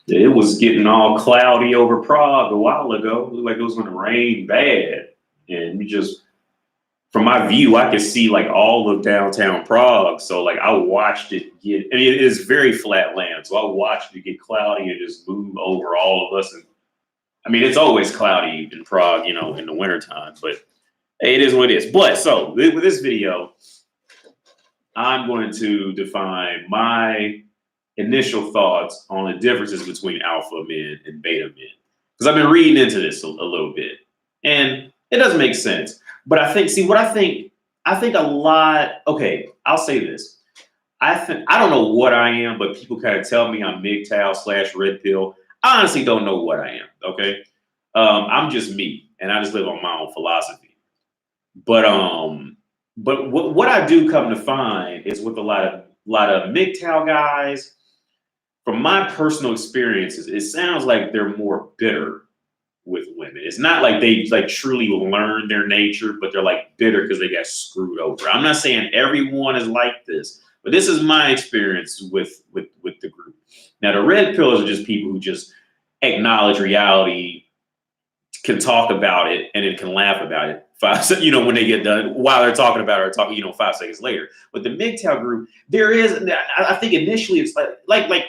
It was getting all cloudy over Prague a while ago. It looked like it was going to rain bad. And you just, from my view, I could see like all of downtown Prague. So like I watched it get, I mean, it is very flat land. So I watched it get cloudy and just move over all of us. And I mean, it's always cloudy in Prague, you know, in the wintertime, but hey, it is what it is. But so with this video, I'm going to define my initial thoughts on the differences between alpha men and beta men. Because I've been reading into this a little bit. And it doesn't make sense. But I think, see what I think a lot, okay, I'll say this. I don't know what I am, but people kind of tell me I'm MGTOW / red pill. I honestly don't know what I am. Okay. I'm just me and I just live on my own philosophy. But what I do come to find is with a lot of MGTOW guys, from my personal experiences, it sounds like they're more bitter with women. It's not like they like truly learned their nature, but they're like bitter because they got screwed over. I'm not saying everyone is like this, but this is my experience with the group. Now the red pills are just people who just acknowledge reality, can talk about it, and then can laugh about it. You know, when they get done, while they're talking about it or talking, you know, 5 seconds later. But the MGTOW group, there is, I think initially it's like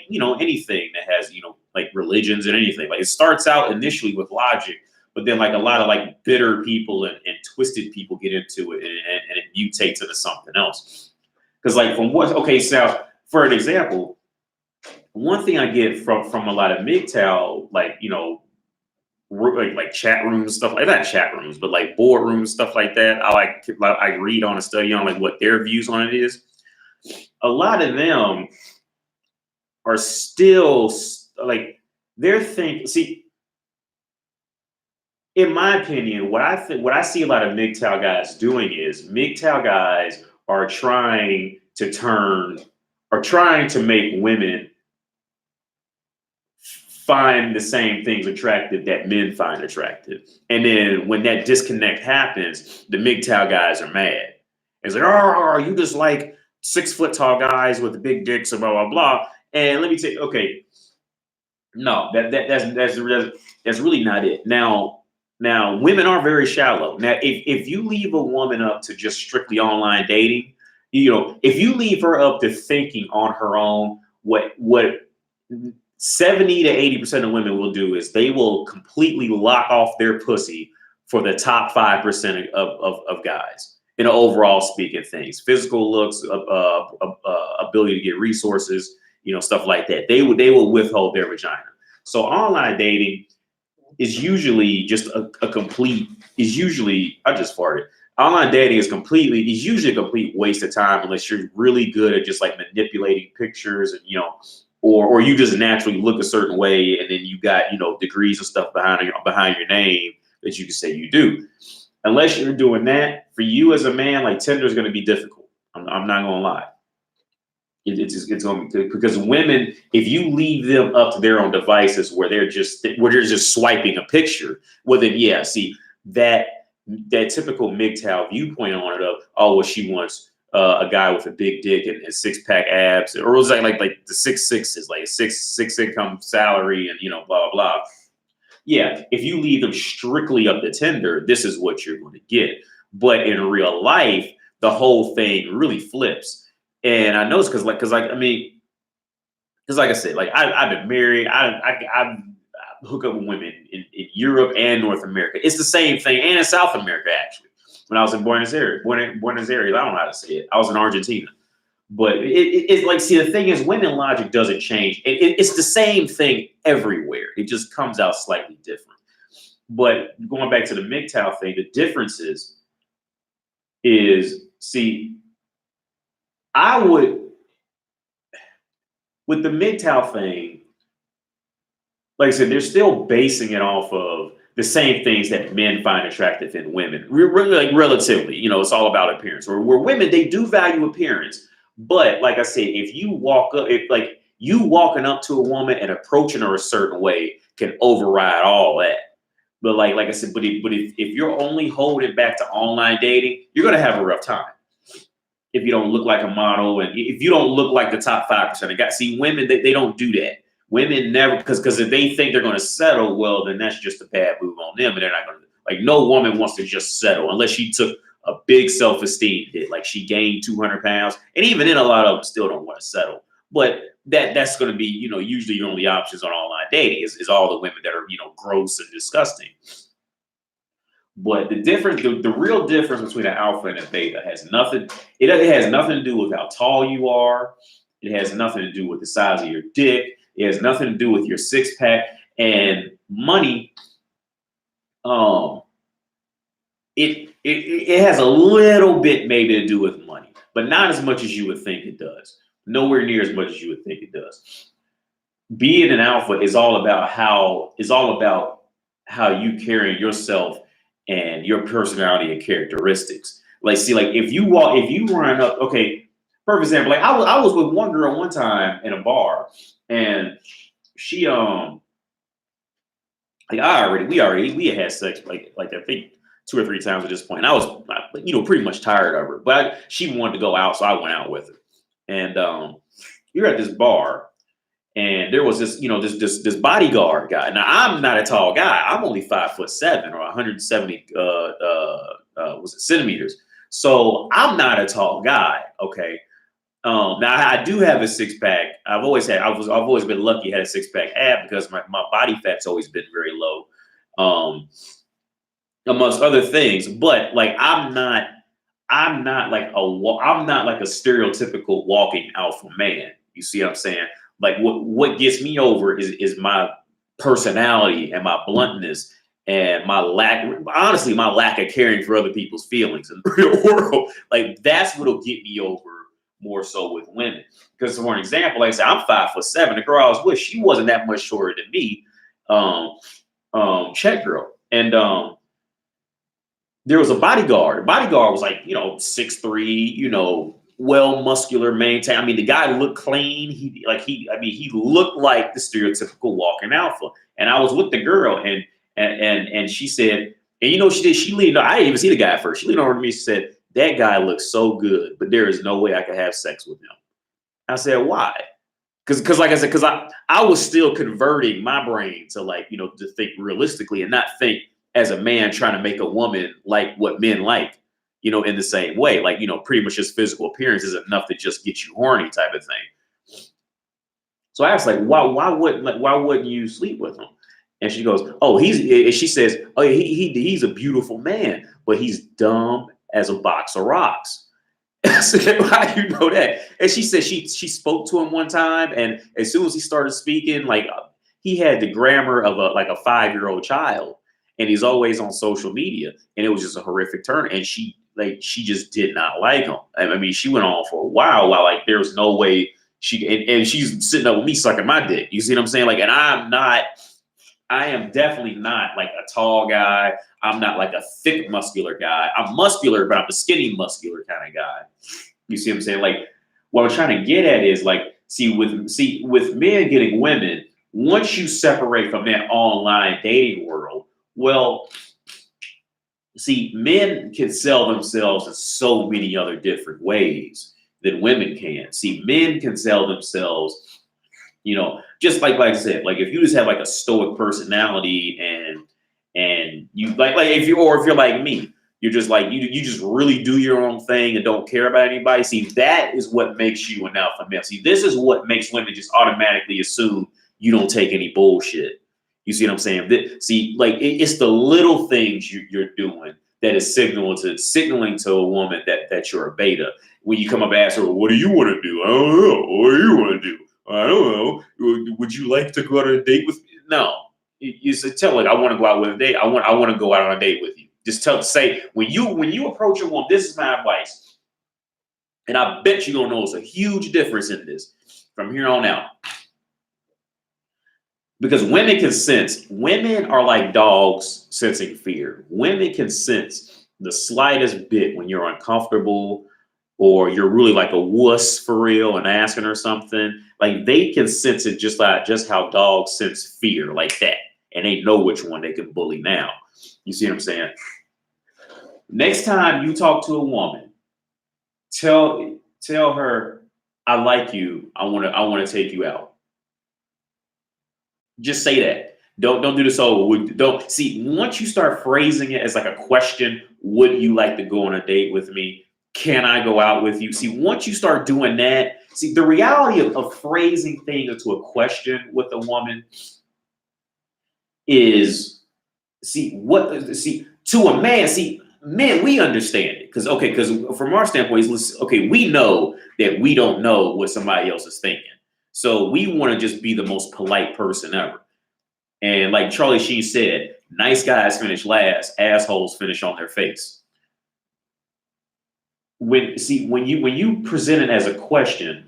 you know, anything that has, you know, like religions and anything. Like it starts out initially with logic, but then like a lot of like bitter people and twisted people get into it and it mutates into something else. Because like from what, okay, so for an example, one thing I get from a lot of MGTOW, like, you know, like chat rooms, stuff like that, chat rooms, but like boardrooms, stuff like that. I read on a study on like what their views on it is. A lot of them are still like they're thinking. See, in my opinion, what I see a lot of MGTOW guys doing is MGTOW guys are trying to make women find the same things attractive that men find attractive. And then when that disconnect happens, the MGTOW guys are mad. It's like, oh, you just like 6 foot tall guys with the big dicks and blah, blah, blah. And let me tell you, okay, no, that's really not it. Now, women are very shallow. Now, if you leave a woman up to just strictly online dating, you know, if you leave her up to thinking on her own, what 70 to 80% of women will do is they will completely lock off their pussy for the top 5% of guys in an overall speaking things, physical looks, ability to get resources, you know, stuff like that. They will withhold their vagina. So online dating is usually just a complete, I just farted. Online dating is usually a complete waste of time unless you're really good at just like manipulating pictures and, you know, or you just naturally look a certain way and then you got, you know, degrees and stuff behind your name that you can say you do. Unless you're doing that, for you as a man, like Tinder is going to be difficult. I'm not going to lie. It's going to, because women, if you leave them up to their own devices where they're just swiping a picture, well then yeah, see that typical MGTOW viewpoint on it of, oh well, she wants a guy with a big dick and 6-pack abs, or was like the 6 sixes, like a six income salary and, you know, blah blah blah. Yeah, if you leave them strictly up to Tinder, this is what you're going to get. But in real life, the whole thing really flips. And I know it's because like I said, like I've been married, I hook up with women in Europe and North America. It's the same thing, and in South America actually. When I was in Buenos Aires, I don't know how to say it. I was in Argentina. But it's like, see, the thing is, women logic doesn't change. It's the same thing everywhere. It just comes out slightly different. But going back to the MGTOW thing, the difference is, see, with the MGTOW thing, like I said, they're still basing it off of the same things that men find attractive in women. Really, like relatively, you know, it's all about appearance. Or where women, they do value appearance. But like I said, if you walk up, like you walking up to a woman and approaching her a certain way can override all that. But like I said, but if you're only holding back to online dating, you're gonna have a rough time. If you don't look like a model and if you don't look like the top 5% of guys. See, women, they don't do that. Women never, because if they think they're going to settle, well, then that's just a bad move on them, and they're not going to. Like, no woman wants to just settle unless she took a big self-esteem hit, like she gained 200 pounds, and even then, a lot of them still don't want to settle. But that's going to be, usually your only options on online dating is all the women that are, gross and disgusting. But the real difference between an alpha and a beta has nothing. It has nothing to do with how tall you are. It has nothing to do with the size of your dick. It has nothing to do with your six pack and money. It has a little bit maybe to do with money, but not as much as you would think it does. Nowhere near as much as you would think it does. Being an alpha is all about how you carry yourself and your personality and characteristics. Like, see, like if you run up, okay, perfect example. Like I was with one girl one time in a bar, and she like we had sex like I think 2 or 3 times at this point. And I was pretty much tired of her, but she wanted to go out, so I went out with her. And we were at this bar. And there was this, this bodyguard guy. Now I'm not a tall guy. I'm only 5'7" or 170 centimeters. So I'm not a tall guy. Okay. Now I do have a six pack. I've always been lucky. Had a six pack ab because my body fat's always been very low, amongst other things. But like I'm not like a stereotypical walking alpha man. You see what I'm saying? Like what gets me over is my personality and my bluntness and my lack of caring for other people's feelings in the real world. Like that's what'll get me over more so with women. Because for an example, like I said, I'm 5'7". The girl I was with, she wasn't that much shorter than me. Czech girl. And there was a bodyguard. The bodyguard was like, 6'3", well muscular, maintained. I mean, the guy looked clean. He looked like the stereotypical walking alpha. And I was with the girl, and she said, and she did. She leaned. I didn't even see the guy at first. She leaned over to me. She said, "That guy looks so good, but there is no way I could have sex with him." I said, "Why?" Because like I said, because I was still converting my brain to to think realistically and not think as a man trying to make a woman like what men like. In the same way, like, pretty much just physical appearance is enough to just get you horny type of thing. So I asked, like, why wouldn't you sleep with him? And she goes, oh, she says, oh, he's a beautiful man, but he's dumb as a box of rocks. I said, how do you know that? And she said she spoke to him one time, and as soon as he started speaking, like he had the grammar of a 5-year-old child, and he's always on social media, and it was just a horrific turn. And she just did not like him. I mean, she went on for a while like there was no way and she's sitting up with me sucking my dick. You see what I'm saying? Like, and I am definitely not like a tall guy. I'm not like a thick muscular guy. I'm muscular, but I'm a skinny muscular kind of guy. You see what I'm saying? Like, what I'm trying to get at is like, with men getting women, once you separate from that online dating world, well, see, men can sell themselves in so many other different ways than women can. See, men can sell themselves, just like I said, like if you just have like a stoic personality and you if you're like me, you're just like you just really do your own thing and don't care about anybody. See, that is what makes you an alpha male. See, this is what makes women just automatically assume you don't take any bullshit. You see what I'm saying? It's the little things you're doing that is signaling to a woman that you're a beta. When you come up and ask her, what do you want to do? I don't know. What do you want to do? I don't know. Would you like to go out on a date with me? No. You said, tell her, I want to go out with a date. I want to go out on a date with you. Just say when you approach a woman, this is my advice. And I bet you're gonna notice a huge difference in this from here on out. Because women can sense, women are like dogs sensing fear. Women can sense the slightest bit when you're uncomfortable or you're really like a wuss for real and asking her something. Like they can sense it just how dogs sense fear like that. And they know which one they can bully now. You see what I'm saying? Next time you talk to a woman, tell her, I like you. I want to take you out. Just say that. Don't do this whole don't see once you start phrasing it as like a question, would you like to go on a date with me? Can I go out with you? See, once you start doing that, see the reality of phrasing things into a question with a woman is see to a man, see men, we understand it because from our standpoint, okay, we know that we don't know what somebody else is thinking, so we want to just be the most polite person ever. And like Charlie Sheen said, nice guys finish last, assholes finish on their face. When you present it as a question,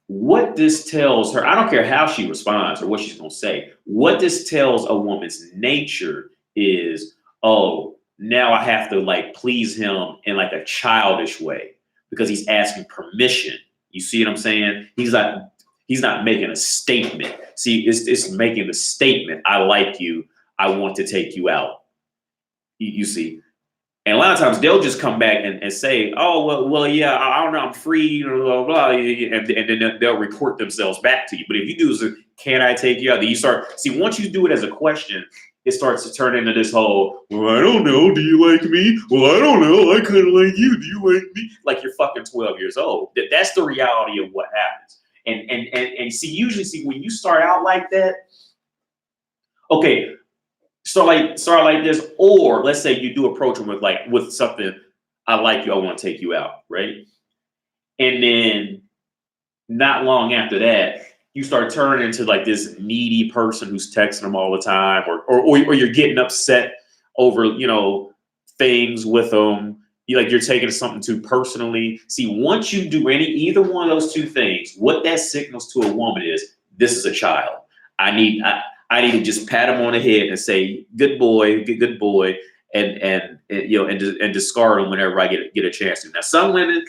what this tells her, I don't care how she responds or what she's gonna say, what this tells a woman's nature is, oh, now I have to like please him in like a childish way because he's asking permission. You see what I'm saying? He's not making a statement. See, it's making the statement, I like you, I want to take you out. You see? And a lot of times they'll just come back and say, oh, well, yeah, I don't know, I'm free, blah, blah, blah, and then they'll report themselves back to you. But if you do is, can I take you out? Then you start, see, once you do it as a question, it starts to turn into this whole, well, I don't know, do you like me? Well, I don't know, I kind of like you, do you like me? Like you're fucking 12 years old. That's the reality of what happens. And see, usually, see, when you start out like that, okay, start like this, or let's say you do approach them with something, I like you, I want to take you out, right? And then not long after that, you start turning into like this needy person who's texting them all the time, or you're getting upset over things with them. You're taking something too personally. See, once you do either one of those two things, what that signals to a woman is this is a child. I need to just pat him on the head and say, "Good boy, good boy," and discard him whenever I get a chance to. Now, some women,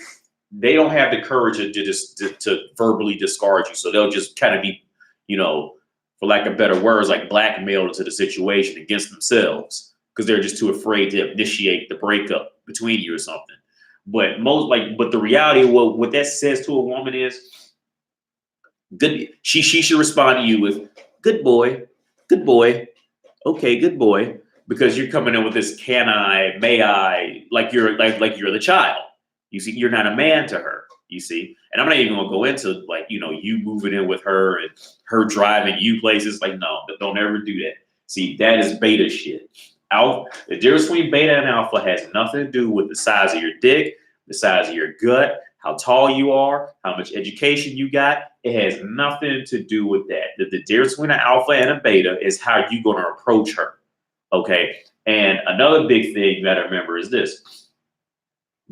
they don't have the courage to verbally discard you, so they'll just kind of be, for lack of better words, like blackmailed into the situation against themselves because they're just too afraid to initiate the breakup between you or something. But but the reality of what that says to a woman is, good. She should respond to you with, "Good boy, good boy, okay, good boy," because you're coming in with this "can I, may I," like you're the child. You see, you're not a man to her. You see, and I'm not even gonna go into you moving in with her and her driving you places. Like, no, don't ever do that. See, that is beta shit. The difference between beta and alpha has nothing to do with the size of your dick, the size of your gut, how tall you are, how much education you got. It has nothing to do with that. The difference between an alpha and a beta is how you're going to approach her. Okay. And another big thing you got to remember is this.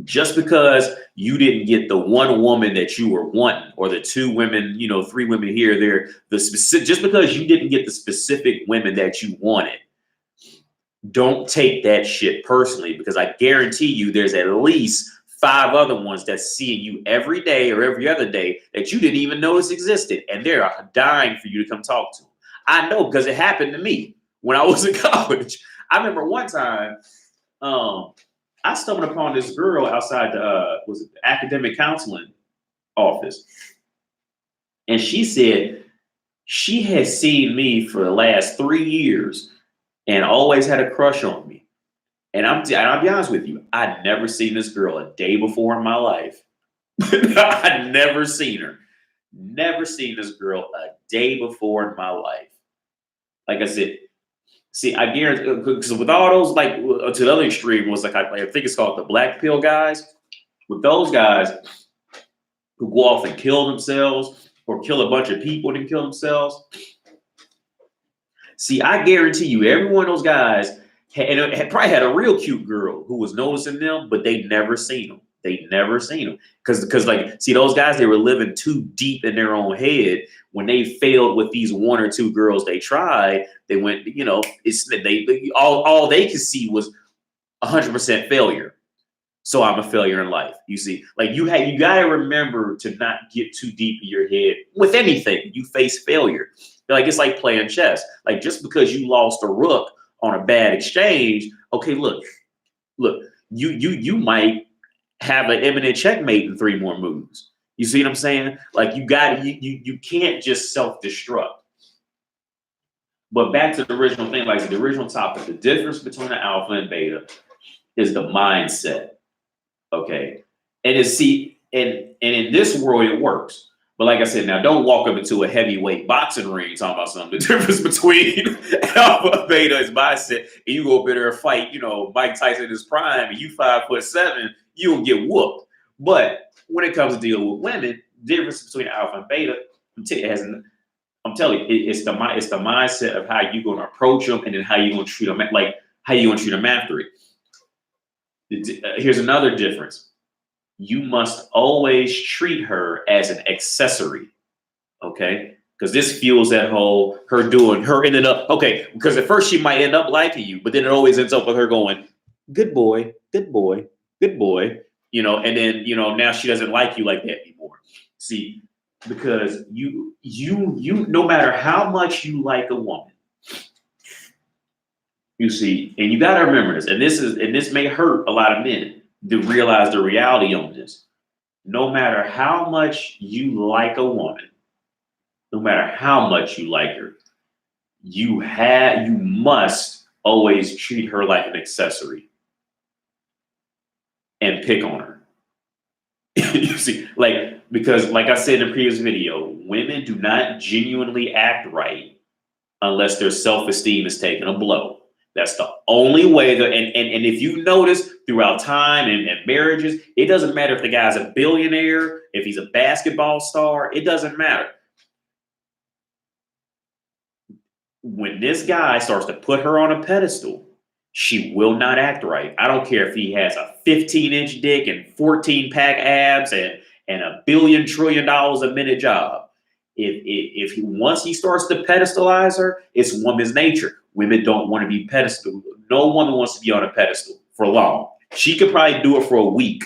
Just because you didn't get the one woman that you were wanting, or the two women, 3 women here, there, just because you didn't get the specific women that you wanted, don't take that shit personally, because I guarantee you there's at least 5 other ones that's seeing you every day or every other day that you didn't even notice existed, and they're dying for you to come talk to them. I know because it happened to me when I was in college. I remember one time, I stumbled upon this girl outside the academic counseling office, and she said she had seen me for the last 3 years and always had a crush on me. And I'll be honest with you, I'd never seen this girl a day before in my life. I'd never seen her. Never seen this girl a day before in my life. Like I said, see, I guarantee, because with all those, to the other extreme was I think it's called the black pill guys. With those guys who go off and kill themselves or kill a bunch of people and kill themselves. See, I guarantee you, every one of those guys had probably had a real cute girl who was noticing them, but they never seen them. They never seen them because see, those guys, they were living too deep in their own head. When they failed with these 1 or 2 girls they tried, they went, all they could see was 100% failure. So I'm a failure in life. You see, you got to remember to not get too deep in your head with anything. You face failure. It's like playing chess. Just because you lost a rook on a bad exchange, okay, look, you might have an imminent checkmate in 3 more moves. You see what I'm saying? You can't just self-destruct. But back to the original thing, like the original topic, the difference between the alpha and beta is the mindset. Okay. And and in this world it works. But like I said, now don't walk up into a heavyweight boxing ring talking about something. The difference between alpha and beta is mindset. And you go up there and fight, Mike Tyson in his prime, and you 5'7", you'll get whooped. But when it comes to deal with women, the difference between alpha and beta, I'm telling you, it's the mindset of how you're going to approach them, and then how you're going to treat them, like how you're going to treat them after it. Here's another difference. You must always treat her as an accessory, okay? Because this fuels that whole her ending up, okay, because at first she might end up liking you, but then it always ends up with her going, good boy, good boy, good boy, and then, now she doesn't like you like that anymore. See, because you no matter how much you like a woman, you see, and you got to remember this, and this may hurt a lot of men to realize the reality on this. No matter how much you like a woman, no matter how much you like her, you must always treat her like an accessory and pick on her. You see, because like I said in the previous video, women do not genuinely act right unless their self-esteem is taking a blow. That's the only way that, and if you notice throughout time and marriages, it doesn't matter if the guy's a billionaire, if he's a basketball star, it doesn't matter. When this guy starts to put her on a pedestal, she will not act right. I don't care if he has a 15-inch dick and 14-pack abs and $1 billion trillion a minute job. Once he starts to pedestalize her, it's woman's nature. Women don't want to be pedestal. No woman wants to be on a pedestal for long. She could probably do it for a week,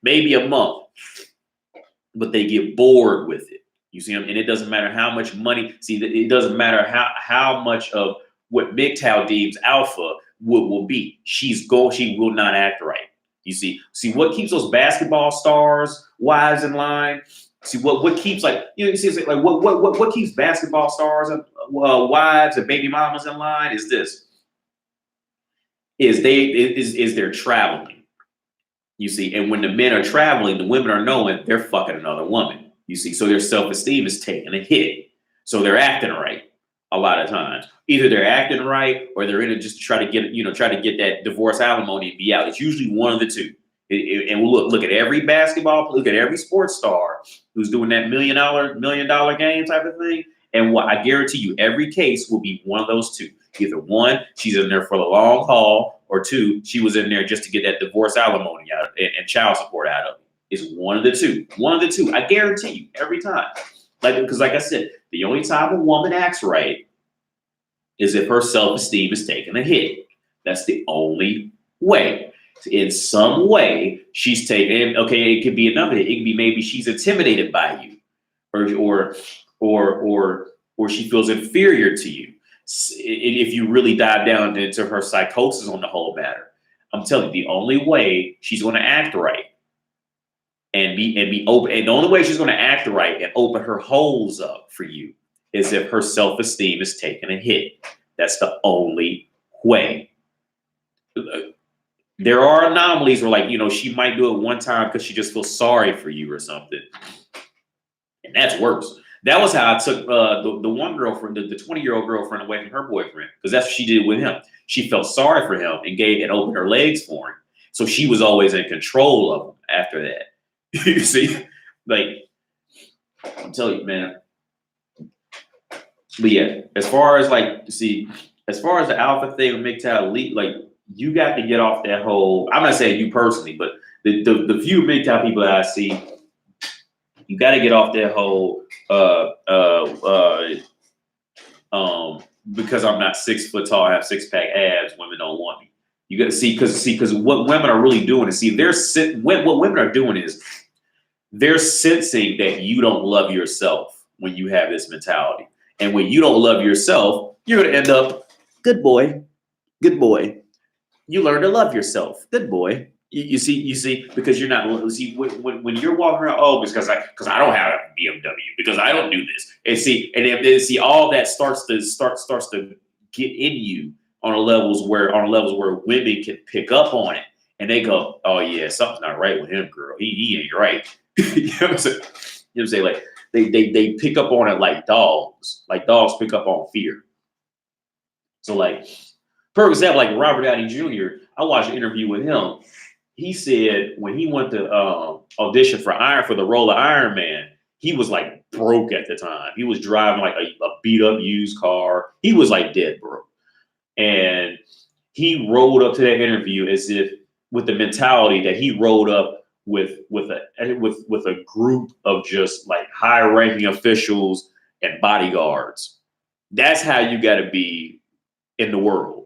maybe a month, but they get bored with it. You see them, and it doesn't matter how much money. See, it doesn't matter how much of what MGTOW deems alpha will be. She will not act right. You see what keeps those basketball stars wives in line. See what keeps what keeps basketball stars and wives and baby mamas in line is this. Is they're traveling. You see, and when the men are traveling, the women are knowing they're fucking another woman. You see, so their self-esteem is taking a hit. So they're acting right a lot of times. Either they're acting right or they're in it just to try to get that divorce alimony and be out. It's usually one of the two. And we'll look at every look at every sports star who's doing that million dollar game type of thing. And I guarantee you, every case will be one of those two. Either one, she's in there for the long haul, or two, she was in there just to get that divorce alimony out and child support out of it. It's one of the two. One of the two. I guarantee you, every time. Because like I said, the only time a woman acts right is if her self-esteem is taking a hit. That's the only way. In some way, she's taking. Okay, it could be another. It could be maybe she's intimidated by you, or she feels inferior to you. If you really dive down into her psychosis on the whole matter, I'm telling you, the only way she's going to act right and be open, and the only way she's going to act right and open her holes up for you is if her self-esteem is taking a hit. That's the only way. There are anomalies where, she might do it one time because she just feels sorry for you or something. And that's worse. That was how I took the one girlfriend, the 20-year-old girlfriend, away from her boyfriend, because that's what she did with him. She felt sorry for him and opened her legs for him. So she was always in control of him after that. You see? I'm telling you, man. But yeah, as far as the alpha thing with MGTOW, you got to get off that whole. I'm not saying you personally, but the few MGTOW people that I see, you got to get off that whole because I'm not 6 foot tall, I have 6-pack abs, women don't want me. You got to because what women are really doing is what women are doing is they're sensing that you don't love yourself when you have this mentality, and when you don't love yourself, you're going to end up good boy. You learn to love yourself. Good boy. You see, because you're not. See, when you're walking around, because I don't have a BMW, because I don't do this. And then see all that starts to get in you on levels where women can pick up on it and they go, oh yeah, something's not right with him, girl. He ain't right. You know what I'm saying? You know what I'm saying? Like they pick up on it like dogs. Like dogs pick up on fear. So like, for example, like Robert Downey Jr., I watched an interview with him. He said when he went to audition for the role of Iron Man, he was like broke at the time. He was driving like a beat up used car. He was like dead broke. And he rolled up to that interview as if with the mentality that he rolled up with a group of just like high ranking officials and bodyguards. That's how you got to be in the world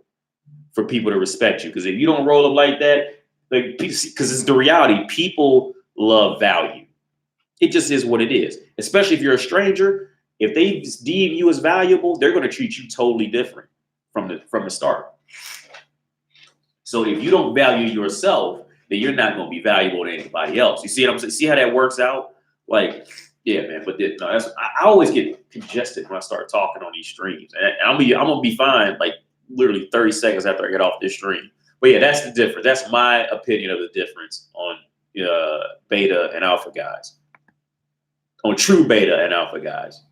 for people to respect you. Because if you don't roll up like that, like, because it's the reality, people love value. It just is what it is. Especially if you're a stranger, if they deem you as valuable, they're going to treat you totally different from the start. So if you don't value yourself, then you're not going to be valuable to anybody else. You see what I'm saying? See how that works out? Like, yeah, man. But I always get congested when I start talking on these streams, and I'm gonna be fine like literally 30 seconds after I get off this stream. But yeah, that's the difference. That's my opinion of the difference on beta and alpha guys. On true beta and alpha guys.